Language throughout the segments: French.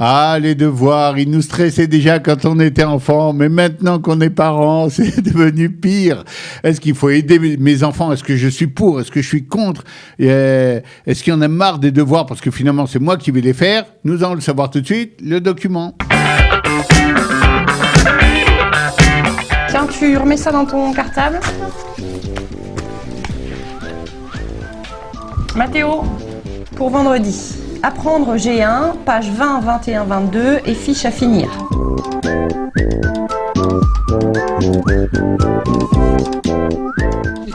Ah, les devoirs, ils nous stressaient déjà quand on était enfant, mais maintenant qu'on est parents, c'est devenu pire. Est-ce qu'il faut aider mes enfants? Est-ce que je suis pour? Est-ce que je suis contre? Est-ce qu'il y en a marre des devoirs parce que finalement c'est moi qui vais les faire? Nous allons le savoir tout de suite, le document. Tiens, tu remets ça dans ton cartable. Mathéo, pour vendredi. Apprendre G1, page 20, 21, 22 et fiche à finir.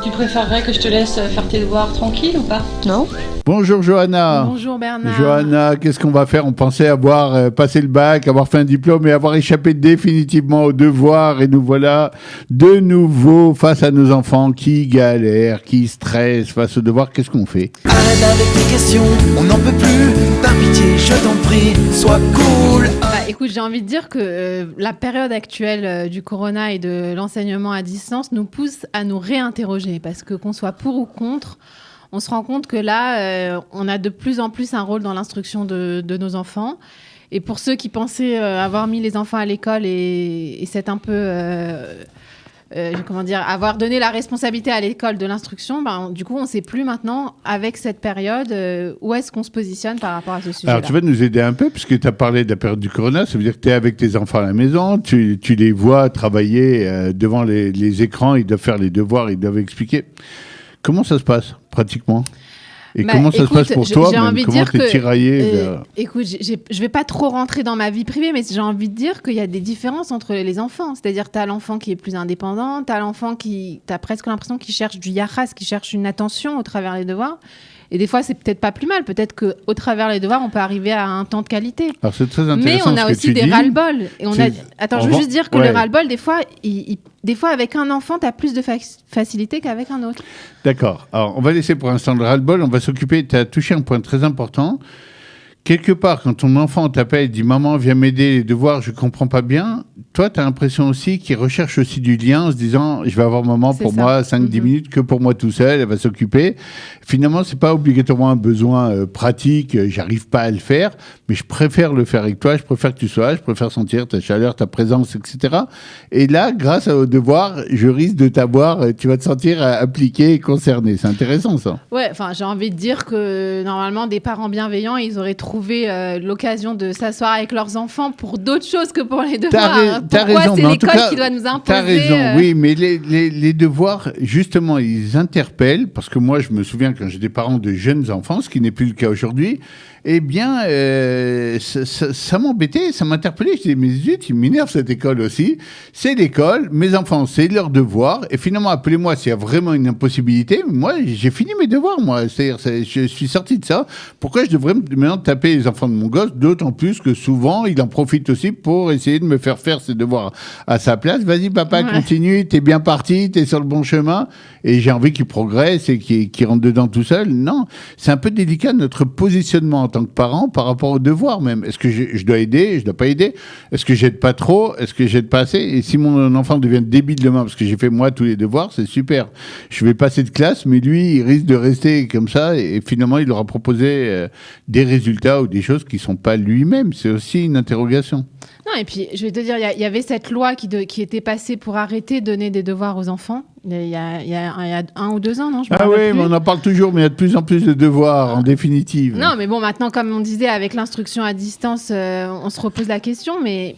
Tu préférerais que je te laisse faire tes devoirs tranquille ou pas? Non? Bonjour Johanna. Bonjour Bernard. Johanna, qu'est-ce qu'on va faire? On pensait avoir passé le bac, avoir fait un diplôme et avoir échappé définitivement aux devoirs. Et nous voilà de nouveau face à nos enfants qui galèrent, qui stressent face aux devoirs. Qu'est-ce qu'on fait? Arrête avec tes questions, on n'en peut plus. Par pitié, je t'en prie, sois cool. Écoute, j'ai envie de dire que la période actuelle du corona et de l'enseignement à distance nous pousse à nous réinterroger. Parce que qu'on soit pour ou contre, on se rend compte que là, on a de plus en plus un rôle dans l'instruction de nos enfants. Et pour ceux qui pensaient avoir mis les enfants à l'école et s'être un peu... avoir donné la responsabilité à l'école de l'instruction, du coup, on ne sait plus maintenant, avec cette période, où est-ce qu'on se positionne par rapport à ce sujet-là. Alors, tu vas nous aider un peu, puisque tu as parlé de la période du corona, ça veut dire que tu es avec tes enfants à la maison, tu les vois travailler devant les écrans, ils doivent faire les devoirs, ils doivent expliquer. Comment ça se passe, pratiquement ? Et comment ça se passe pour toi? Comment tu es tiraillé Écoute, je vais pas trop rentrer dans ma vie privée, mais j'ai envie de dire qu'il y a des différences entre les enfants. C'est-à-dire, tu as l'enfant qui est plus indépendant, tu as l'enfant qui... Tu as presque l'impression qu'il cherche du yahas, qu'il cherche une attention au travers des devoirs. Et des fois, c'est peut-être pas plus mal. Peut-être qu'au travers des devoirs, on peut arriver à un temps de qualité. Alors, c'est très intéressant. Mais on a aussi des ras-le-bol. Attends, je veux juste dire que le ras-le-bol, des fois, avec un enfant, tu as plus de facilité qu'avec un autre. D'accord. Alors, on va laisser pour l'instant le ras-le-bol. On va s'occuper. Tu as touché un point très important. Quelque part, quand ton enfant t'appelle et dit « Maman, viens m'aider les devoirs, je comprends pas bien », toi, tu as l'impression aussi qu'il recherche aussi du lien en se disant « Je vais avoir maman pour moi 5-10 minutes que pour moi tout seul, elle va s'occuper ». Finalement, c'est pas obligatoirement un besoin pratique, j'arrive pas à le faire, mais je préfère le faire avec toi, je préfère que tu sois là, je préfère sentir ta chaleur, ta présence, etc. Et là, grâce aux devoirs, je risque de t'avoir, tu vas te sentir impliqué et concerné. C'est intéressant, ça. Ouais, enfin, j'ai envie de dire que normalement, des parents bienveillants, ils auraient trouvé l'occasion de s'asseoir avec leurs enfants pour d'autres choses que pour les devoirs. T'as raison, c'est l'école qui doit nous imposer. T'as raison, oui, mais les devoirs, justement, ils interpellent, parce que moi, je me souviens quand j'étais parent de jeunes enfants, ce qui n'est plus le cas aujourd'hui, eh bien, ça m'embêtait, ça m'interpellait. Je disais, mais zut, il m'énerve cette école aussi. C'est l'école, mes enfants, c'est leur devoir. Et finalement, appelez-moi s'il y a vraiment une impossibilité. Moi, j'ai fini mes devoirs, moi. C'est-à-dire, je suis sorti de ça. Pourquoi je devrais maintenant taper les enfants de mon gosse? D'autant plus que souvent, il en profite aussi pour essayer de me faire faire ses devoirs à sa place. Vas-y, papa, continue, t'es bien parti, t'es sur le bon chemin. Et j'ai envie qu'il progresse et qu'il rentre dedans tout seul. Non, c'est un peu délicat notre positionnement en tant que parent par rapport aux devoirs même. Est-ce que je dois aider? Je dois pas aider? Est-ce que j'aide pas trop? Est-ce que j'aide pas assez? Et si mon enfant devient débile demain parce que j'ai fait moi tous les devoirs, c'est super. Je vais passer de classe, mais lui, il risque de rester comme ça et finalement, il aura proposé des résultats ou des choses qui sont pas lui-même. C'est aussi une interrogation. Non, et puis, je vais te dire, il y avait cette loi qui était passée pour arrêter de donner des devoirs aux enfants. Il y a 1 ou 2 ans, non? Ah oui, mais on en parle toujours, mais il y a de plus en plus de devoirs, en définitive. Non, mais bon, maintenant, comme on disait, avec l'instruction à distance, on se repose la question, mais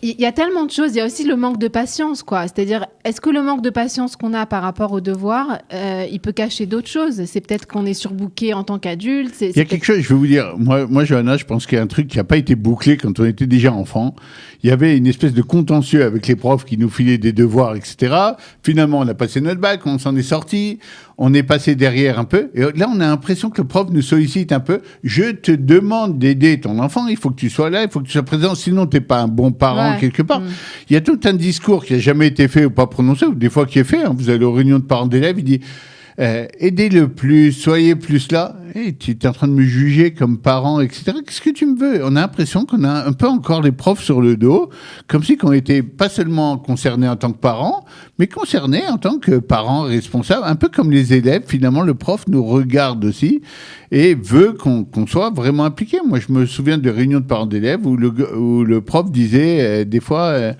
il y a tellement de choses. Il y a aussi le manque de patience, quoi. C'est-à-dire, est-ce que le manque de patience qu'on a par rapport aux devoirs, il peut cacher d'autres choses? C'est peut-être qu'on est surbooké en tant qu'adulte. Il y a quelque chose, je vais vous dire, moi, Johanna, je pense qu'il y a un truc qui n'a pas été bouclé quand on était déjà enfant. Il y avait une espèce de contentieux avec les profs qui nous filaient des devoirs, etc. Finalement, on a passé notre bac, on s'en est sorti, on est passé derrière un peu. Et là, on a l'impression que le prof nous sollicite un peu. Je te demande d'aider ton enfant, il faut que tu sois là, il faut que tu sois présent, sinon tu n'es pas un bon parent quelque part. Il y a tout un discours qui n'a jamais été fait ou pas prononcé, ou des fois qui est fait. Vous allez aux réunions de parents d'élèves, il dit... Aidez-le plus, soyez plus là. Et tu es en train de me juger comme parent, etc. Qu'est-ce que tu me veux? On a l'impression qu'on a un peu encore les profs sur le dos, comme si on était pas seulement concernés en tant que parents, mais concernés en tant que parents responsables, un peu comme les élèves. Finalement, le prof nous regarde aussi et veut qu'on soit vraiment impliqué. Moi, je me souviens de réunions de parents d'élèves où le prof disait des fois...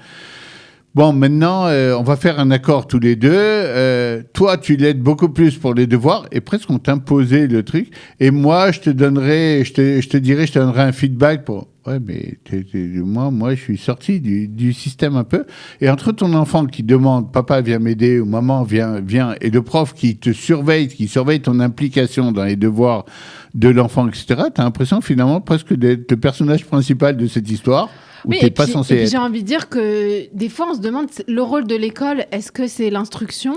Bon, maintenant, on va faire un accord tous les deux. Toi, tu l'aides beaucoup plus pour les devoirs, et presque on t'imposait le truc. Et moi, je te donnerai un feedback pour. Ouais, mais moi, je suis sorti du système un peu. Et entre ton enfant qui demande, papa viens m'aider ou maman viens, et le prof qui te surveille, qui surveille ton implication dans les devoirs de l'enfant, etc. T'as l'impression finalement presque d'être le personnage principal de cette histoire. Oui, t'es pas censé être. J'ai envie de dire que des fois, on se demande le rôle de l'école, est-ce que c'est l'instruction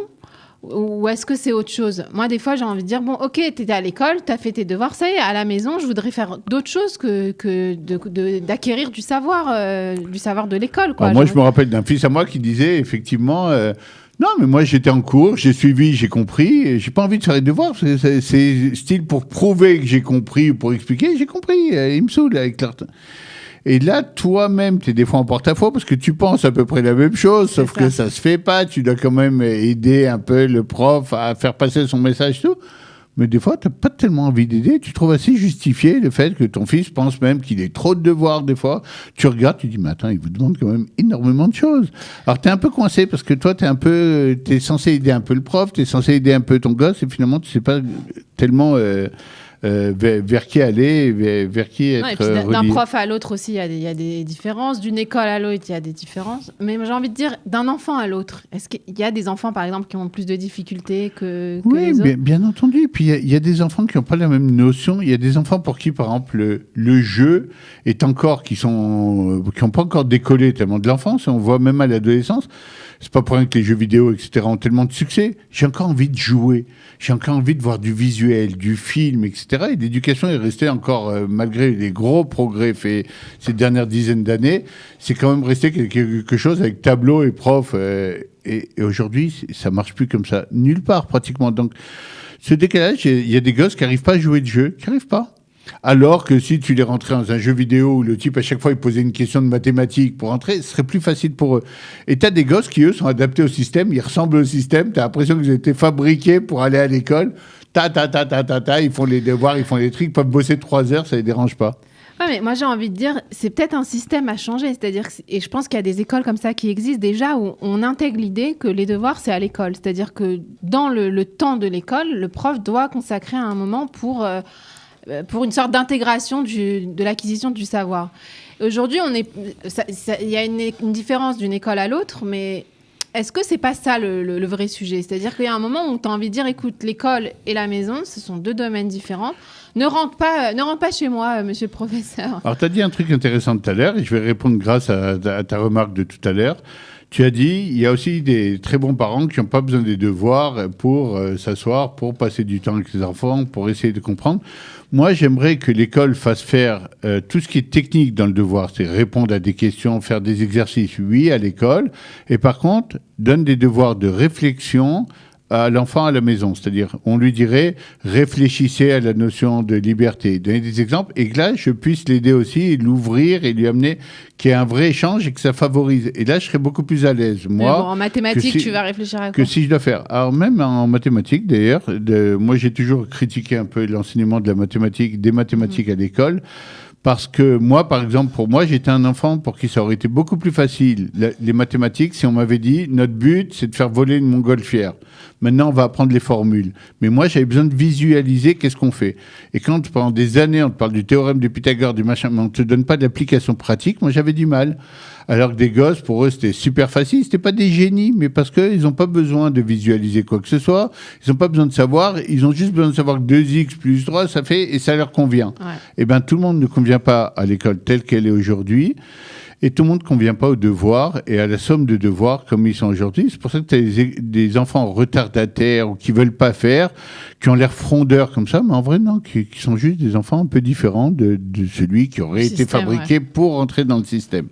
ou est-ce que c'est autre chose? Moi, des fois, j'ai envie de dire, bon, ok, t'étais à l'école, t'as fait tes devoirs, ça y est, à la maison, je voudrais faire d'autres choses que d'acquérir du savoir de l'école, quoi. Alors moi, je me rappelle d'un fils à moi qui disait, effectivement... non, mais moi, j'étais en cours, j'ai suivi, j'ai compris, et j'ai pas envie de faire les devoirs. C'est style pour prouver que j'ai compris, pour expliquer, j'ai compris. Il me saoule avec leur... Et là, toi-même, tu es des fois en porte-à-faux parce que tu penses à peu près la même chose, sauf que ça se fait pas. Tu dois quand même aider un peu le prof à faire passer son message, tout. Mais des fois, tu n'as pas tellement envie d'aider. Tu trouves assez justifié le fait que ton fils pense même qu'il ait trop de devoirs des fois. Tu regardes, tu dis, mais attends, il vous demande quand même énormément de choses. Alors, tu es un peu coincé parce que toi, tu es censé aider un peu le prof, tu es censé aider un peu ton gosse et finalement, tu sais pas tellement... vers qui aller, vers qui être et puis d'un prof à l'autre aussi, il y a des différences. D'une école à l'autre, il y a des différences. Mais j'ai envie de dire, d'un enfant à l'autre, est-ce qu'il y a des enfants, par exemple, qui ont plus de difficultés que les autres? Oui, bien entendu. Et puis, il y a des enfants qui n'ont pas la même notion. Il y a des enfants pour qui, par exemple, le jeu est encore, qui n'ont pas encore décollé tellement de l'enfance. On voit même à l'adolescence. C'est pas pour rien que les jeux vidéo, etc., ont tellement de succès. J'ai encore envie de jouer. J'ai encore envie de voir du visuel, du film, etc. Et l'éducation est restée encore, malgré les gros progrès faits ces dernières dizaines d'années, c'est quand même resté quelque chose avec tableau et prof. Et aujourd'hui, ça marche plus comme ça. Nulle part, pratiquement. Donc, ce décalage, il y a des gosses qui n'arrivent pas à jouer de jeu, qui n'arrivent pas. Alors que si tu les rentrais dans un jeu vidéo où le type, à chaque fois, il posait une question de mathématiques pour entrer, ce serait plus facile pour eux. Et tu as des gosses qui, eux, sont adaptés au système, ils ressemblent au système, tu as l'impression qu'ils ont été fabriqués pour aller à l'école. Ils font les devoirs, ils font les trucs, ils peuvent bosser 3 heures, ça les dérange pas. Ouais, mais moi j'ai envie de dire, c'est peut-être un système à changer, c'est-à-dire et je pense qu'il y a des écoles comme ça qui existent déjà où on intègre l'idée que les devoirs c'est à l'école, c'est-à-dire que dans le temps de l'école, le prof doit consacrer un moment pour une sorte d'intégration de l'acquisition du savoir. Aujourd'hui, il y a une différence d'une école à l'autre, mais est-ce que c'est pas ça le vrai sujet? C'est-à-dire qu'il y a un moment où tu as envie de dire, écoute, l'école et la maison, ce sont 2 domaines différents. Ne rentre pas chez moi, monsieur le professeur. Alors, tu as dit un truc intéressant tout à l'heure, et je vais répondre grâce à ta remarque de tout à l'heure. Tu as dit, il y a aussi des très bons parents qui n'ont pas besoin des devoirs pour s'asseoir, pour passer du temps avec les enfants, pour essayer de comprendre. Moi, j'aimerais que l'école fasse faire tout ce qui est technique dans le devoir, c'est répondre à des questions, faire des exercices, oui, à l'école. Et par contre, donne des devoirs de réflexion à l'enfant à la maison. C'est-à-dire, on lui dirait, réfléchissez à la notion de liberté, donnez des exemples, et que là, je puisse l'aider aussi, et l'ouvrir, et lui amener qu'il y ait un vrai échange et que ça favorise. Et là, je serais beaucoup plus à l'aise. Moi, en mathématiques, tu vas réfléchir à quoi? Que si je dois faire. Alors, même en mathématiques, d'ailleurs, moi, j'ai toujours critiqué un peu l'enseignement de la mathématique, des mathématiques à l'école. Parce que moi, par exemple, pour moi, j'étais un enfant pour qui ça aurait été beaucoup plus facile, les mathématiques, si on m'avait dit, notre but, c'est de faire voler une montgolfière. Maintenant, on va apprendre les formules. Mais moi, j'avais besoin de visualiser qu'est-ce qu'on fait. Et quand, pendant des années, on te parle du théorème de Pythagore, du machin, mais on ne te donne pas d'application pratique, moi, j'avais du mal. Alors que des gosses, pour eux, c'était super facile. C'était pas des génies, mais parce qu'ils n'ont pas besoin de visualiser quoi que ce soit. Ils n'ont pas besoin de savoir. Ils ont juste besoin de savoir que 2x plus 3, ça fait, et ça leur convient. Ouais. Eh bien, tout le monde ne convient pas à l'école telle qu'elle est aujourd'hui. Et tout le monde ne convient pas aux devoirs et à la somme de devoirs comme ils sont aujourd'hui. C'est pour ça que tu as des enfants retardataires ou qui ne veulent pas faire, qui ont l'air frondeurs comme ça, mais en vrai, non, qui sont juste des enfants un peu différents de celui qui aurait été fabriqué pour entrer dans le système.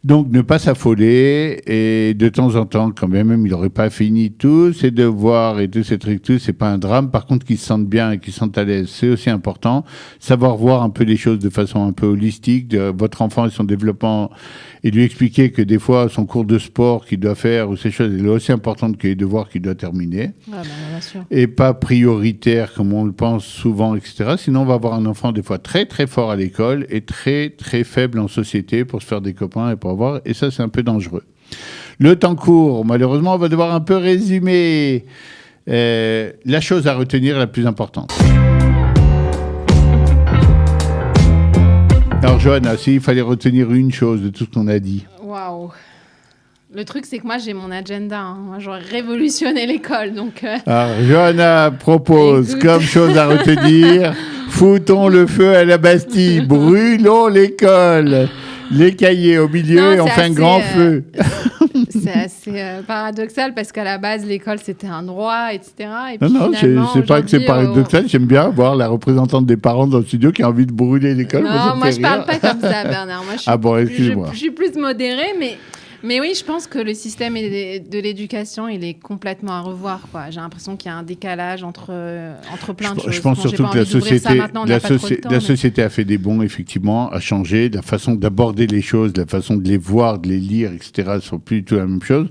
Donc, ne pas s'affoler et de temps en temps, quand même il n'aurait pas fini tous ses devoirs et tous ces trucs, tout, c'est pas un drame. Par contre, qu'ils se sentent bien et qu'ils se sentent à l'aise, c'est aussi important. Savoir voir un peu les choses de façon un peu holistique, de votre enfant et son développement, et lui expliquer que des fois, son cours de sport qu'il doit faire ou ces choses, il est aussi importante que les devoirs qu'il doit terminer. Ouais, bien sûr. Et pas prioritaire comme on le pense souvent, etc. Sinon, on va avoir un enfant des fois très très fort à l'école et très très faible en société pour se faire des copains et pour avoir. Et ça, c'est un peu dangereux. Le temps court. Malheureusement, on va devoir un peu résumer la chose à retenir la plus importante. Alors, Johanna, s'il fallait retenir une chose de tout ce qu'on a dit. Waouh. Le truc, c'est que moi, j'ai mon agenda. Hein. Moi, j'aurais révolutionné l'école. Donc, Alors, Johanna propose Écoute. comme chose à retenir, foutons le feu à la Bastille, brûlons l'école, les cahiers au milieu Non, et on c'est fait un assez, grand feu. c'est assez paradoxal parce qu'à la base, l'école, c'était un droit, etc. Et puis, Non, finalement, c'est pas que c'est aujourd'hui, paradoxal, j'aime bien voir la représentante des parents dans le studio qui a envie de brûler l'école. Non, moi, me je fait parle rire. pas comme ça, Bernard. Moi, je suis, Ah bon, excuse-moi. je suis plus modérée, mais oui, je pense que le système de l'éducation, il est complètement à revoir, quoi. J'ai l'impression qu'il y a un décalage entre plein de choses. Je pense Bon, j'ai surtout pas que la envie d'ouvrir ça société, maintenant, on n'a pas trop de temps, la mais- société a fait des bons, effectivement, a changé. La façon d'aborder les choses, la façon de les voir, de les lire, etc., ne sont plus du tout la même chose.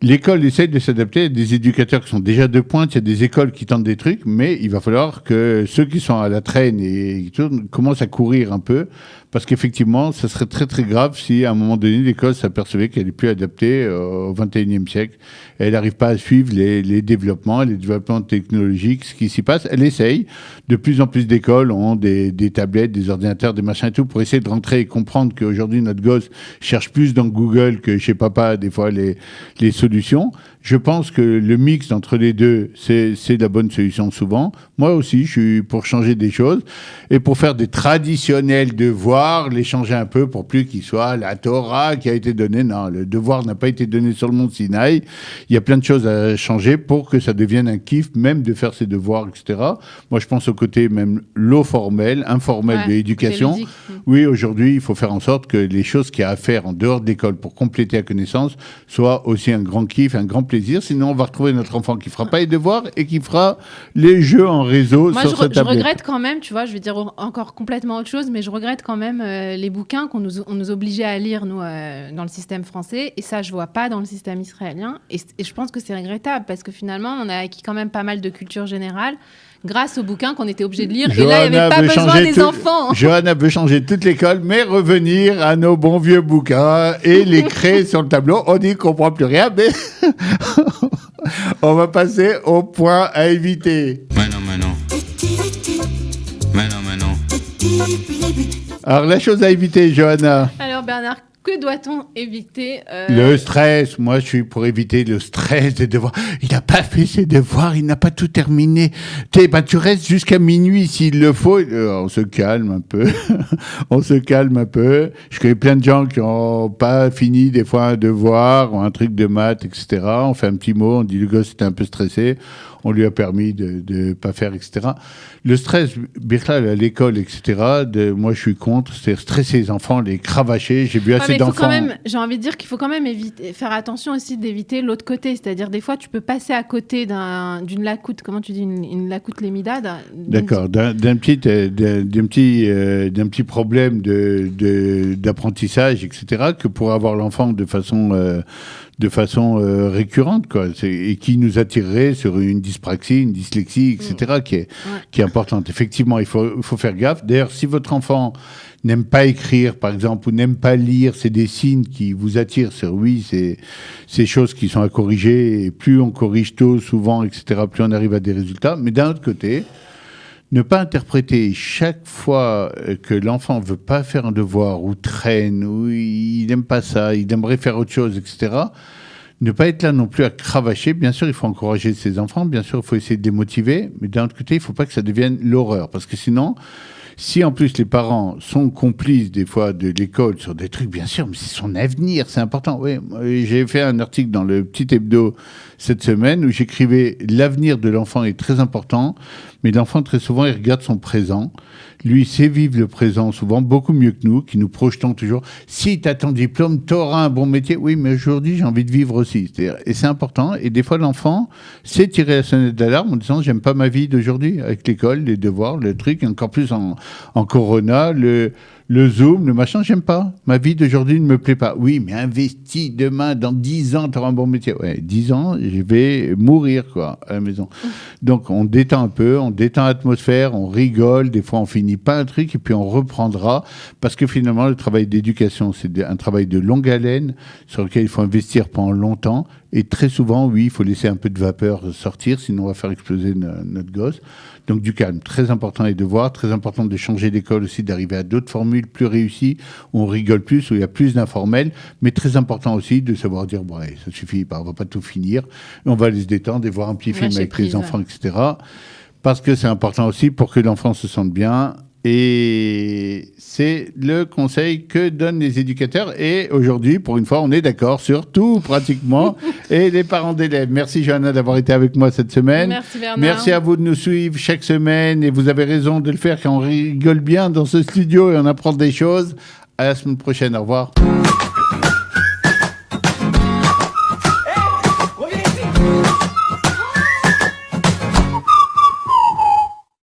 L'école essaie de s'adapter. Il y a des éducateurs qui sont déjà de pointe, il y a des écoles qui tentent des trucs, mais il va falloir que ceux qui sont à la traîne et qui tournent commencent à courir un peu, parce qu'effectivement, ça serait très très grave si à un moment donné, l'école s'apercevait qu'elle n'est plus adaptée au XXIe siècle. Elle n'arrive pas à suivre les développements technologiques, ce qui s'y passe. Elle essaye. De plus en plus d'écoles ont des tablettes, des ordinateurs, des machins et tout, pour essayer de rentrer et comprendre qu'aujourd'hui, notre gosse cherche plus dans Google que chez papa, des fois, les solutions. Je pense que le mix entre les deux, c'est la bonne solution souvent. Moi aussi, je suis pour changer des choses et pour faire des traditionnels devoirs, les changer un peu pour plus qu'ils soient la Torah qui a été donnée. Non, le devoir n'a pas été donné sur le mont Sinaï. Il y a plein de choses à changer pour que ça devienne un kiff, même de faire ses devoirs, etc. Moi, je pense au côté même low formel, informel de l'éducation. c'est ludique. Oui, aujourd'hui, il faut faire en sorte que les choses qu'il y a à faire en dehors de l'école pour compléter la connaissance soient aussi un grand kiff, un grand plaisir. Sinon, on va retrouver notre enfant qui fera pas les devoirs et qui fera les jeux en réseau Moi, sur sa je tablette. regrette quand même, tu vois, je vais dire encore complètement autre chose, mais je regrette quand même les bouquins on nous obligeait à lire, nous, dans le système français. Et ça, je vois pas dans le système israélien. Et je pense que c'est regrettable parce que finalement, on a acquis quand même pas mal de culture générale grâce aux bouquins qu'on était obligé de lire. Et là, il n'y avait pas besoin des enfants. Johanna veut changer toute l'école, mais revenir à nos bons vieux bouquins et les créer sur le tableau. On dit qu'on ne comprend plus rien, mais on va passer au point à éviter. Maintenant. Alors, la chose à éviter, Johanna. Alors, Bernard, que doit-on éviter Le stress. Moi, je suis pour éviter le stress des devoirs. Il n'a pas fait ses devoirs, il n'a pas tout terminé. Tu restes jusqu'à minuit s'il le faut. On se calme un peu. On se calme un peu. Je connais plein de gens qui n'ont pas fini des fois un devoir ou un truc de maths, etc. On fait un petit mot, on dit le gosse était un peu stressé. On lui a permis de ne pas faire, etc. Le stress, Birklal, à l'école, etc., moi, je suis contre. C'est stresser les enfants, les cravacher. J'ai vu assez d'enfants. J'ai envie de dire qu'il faut quand même faire attention aussi d'éviter l'autre côté. C'est-à-dire, des fois, tu peux passer à côté d'une lacoute. Comment tu dis une lacoute lémida D'accord, d'un petit problème d'apprentissage, etc., que pour avoir l'enfant de façon récurrente, quoi, et qui nous attirerait sur une dyspraxie, une dyslexie, etc., qui est importante. Effectivement, il faut faire gaffe. D'ailleurs, si votre enfant n'aime pas écrire, par exemple, ou n'aime pas lire, c'est des signes qui vous attirent. C'est ces choses qui sont à corriger, et plus on corrige tôt, souvent, etc., plus on arrive à des résultats. Mais d'un autre côté, ne pas interpréter chaque fois que l'enfant veut pas faire un devoir ou traîne ou il n'aime pas ça, il aimerait faire autre chose, etc. Ne pas être là non plus à cravacher. Bien sûr, il faut encourager ses enfants. Bien sûr, il faut essayer de les motiver. Mais d'un autre côté, il faut pas que ça devienne l'horreur. Parce que sinon, si en plus les parents sont complices des fois de l'école sur des trucs, bien sûr, mais c'est son avenir, c'est important. Oui, j'ai fait un article dans le petit hebdo cette semaine où j'écrivais l'avenir de l'enfant est très important, Mais l'enfant, très souvent, il regarde son présent. Lui, il sait vivre le présent, souvent beaucoup mieux que nous, qui nous projetons toujours. Si tu as ton diplôme, tu auras un bon métier. Oui, mais aujourd'hui, j'ai envie de vivre aussi. Et c'est important. Et des fois, l'enfant sait tirer la sonnette d'alarme en disant, j'aime pas ma vie d'aujourd'hui, avec l'école, les devoirs, le truc, encore plus en corona, le Zoom, le machin, j'aime pas. Ma vie d'aujourd'hui ne me plaît pas. Oui, mais investis demain, dans 10 ans, tu auras un bon métier. Ouais, 10 ans, je vais mourir, quoi, à la maison. Donc, on détend un peu, on détend l'atmosphère, on rigole, des fois, on finit pas un truc et puis on reprendra. Parce que finalement, le travail d'éducation, c'est un travail de longue haleine sur lequel il faut investir pendant longtemps. Et très souvent, oui, il faut laisser un peu de vapeur sortir, sinon on va faire exploser notre gosse. Donc du calme, très important les devoirs, très important de changer d'école aussi, d'arriver à d'autres formules plus réussies, où on rigole plus, où il y a plus d'informels, mais très important aussi de savoir dire, bon, allez, ça suffit, on va pas tout finir, on va aller se détendre et voir un petit film avec les enfants, etc. Parce que c'est important aussi pour que l'enfant se sente bien. Et c'est le conseil que donnent les éducateurs. Et aujourd'hui, pour une fois, on est d'accord sur tout, pratiquement. Et les parents d'élèves. Merci, Johanna, d'avoir été avec moi cette semaine. Merci, Bernard. Merci à vous de nous suivre chaque semaine. Et vous avez raison de le faire, car on rigole bien dans ce studio et on apprend des choses. À la semaine prochaine. Au revoir.